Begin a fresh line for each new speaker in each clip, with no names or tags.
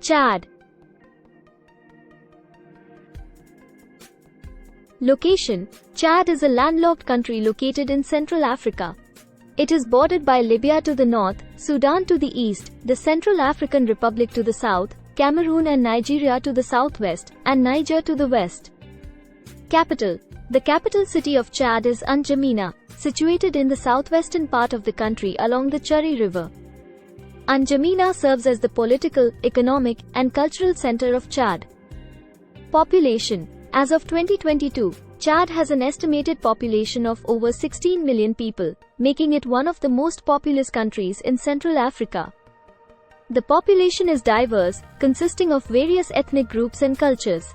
Chad. Location: Chad is a landlocked country located in Central Africa. It is bordered by Libya to the north, Sudan to the east, the Central African Republic to the south, Cameroon and Nigeria to the southwest, and Niger to the west. Capital: the capital city of Chad is N'Djamena, situated in the southwestern part of the country along the Chari River. N'Djamena serves as the political, economic, and cultural center of Chad. Population: as of 2022, Chad has an estimated population of over 16 million people, making it one of the most populous countries in Central Africa. The population is diverse, consisting of various ethnic groups and cultures.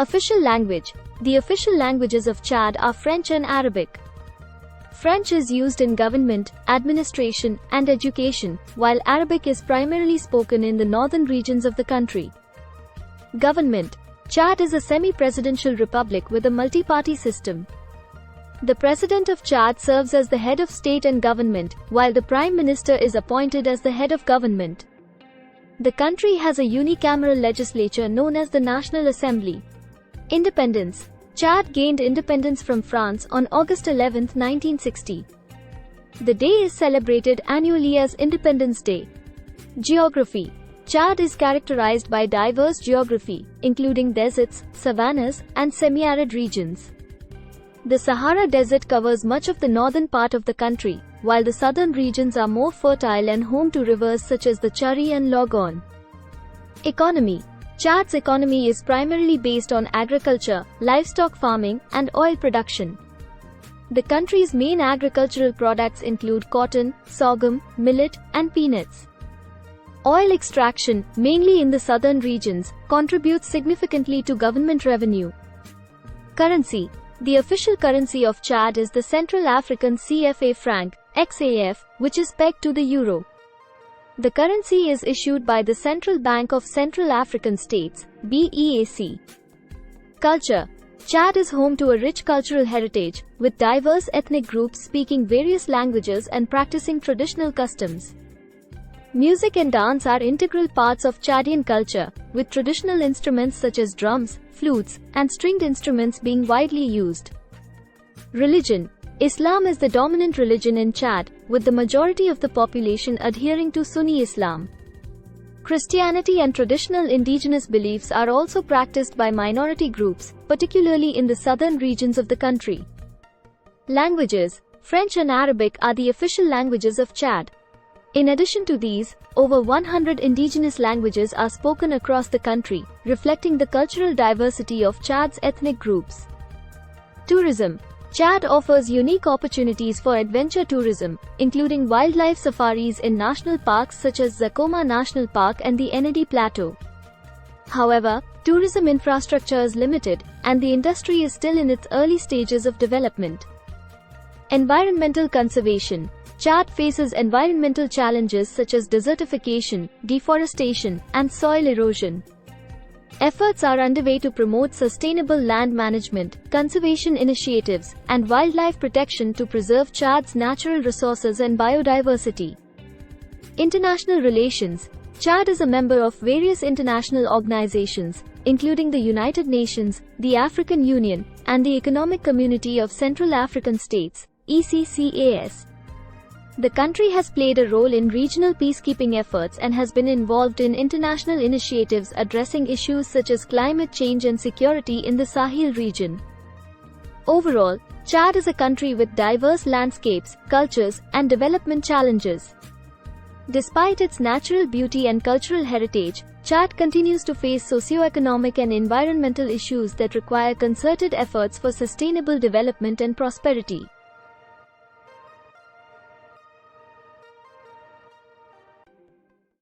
Official language: the official languages of Chad are French and Arabic. French is used in government, administration, and education, while Arabic is primarily spoken in the northern regions of the country. Government: Chad is a semi-presidential republic with a multi-party system. The President of Chad serves as the head of state and government, while the Prime Minister is appointed as the head of government. The country has a unicameral legislature known as the National Assembly. Independence: Chad gained independence from France on August 11, 1960. The day is celebrated annually as Independence Day. Geography: Chad is characterized by diverse geography, including deserts, savannas, and semi-arid regions. The Sahara Desert covers much of the northern part of the country, while the southern regions are more fertile and home to rivers such as the Chari and Logon. Economy: Chad's economy is primarily based on agriculture, livestock farming, and oil production. The country's main agricultural products include cotton, sorghum, millet, and peanuts. Oil extraction, mainly in the southern regions, contributes significantly to government revenue. Currency: the official currency of Chad is the Central African CFA franc, XAF, which is pegged to the euro. The currency is issued by the Central Bank of Central African States, BEAC. Culture: Chad is home to a rich cultural heritage, with diverse ethnic groups speaking various languages and practicing traditional customs. Music and dance are integral parts of Chadian culture, with traditional instruments such as drums, flutes, and stringed instruments being widely used. Religion: Islam is the dominant religion in Chad, with the majority of the population adhering to Sunni Islam. Christianity and traditional indigenous beliefs are also practiced by minority groups, particularly in the southern regions of the country. Languages: French and Arabic are the official languages of Chad. In addition to these, over 100 indigenous languages are spoken across the country, reflecting the cultural diversity of Chad's ethnic groups. Tourism: Chad offers unique opportunities for adventure tourism, including wildlife safaris in national parks such as Zakoma National Park and the Enedi Plateau. However, tourism infrastructure is limited, and the industry is still in its early stages of development. Environmental conservation: Chad faces environmental challenges such as desertification, deforestation, and soil erosion. Efforts are underway to promote sustainable land management, conservation initiatives, and wildlife protection to preserve Chad's natural resources and biodiversity. International relations: Chad is a member of various international organizations, including the United Nations, the African Union, and the Economic Community of Central African States, ECCAS. The country has played a role in regional peacekeeping efforts and has been involved in international initiatives addressing issues such as climate change and security in the Sahel region. Overall, Chad is a country with diverse landscapes, cultures, and development challenges. Despite its natural beauty and cultural heritage, Chad continues to face socio-economic and environmental issues that require concerted efforts for sustainable development and prosperity.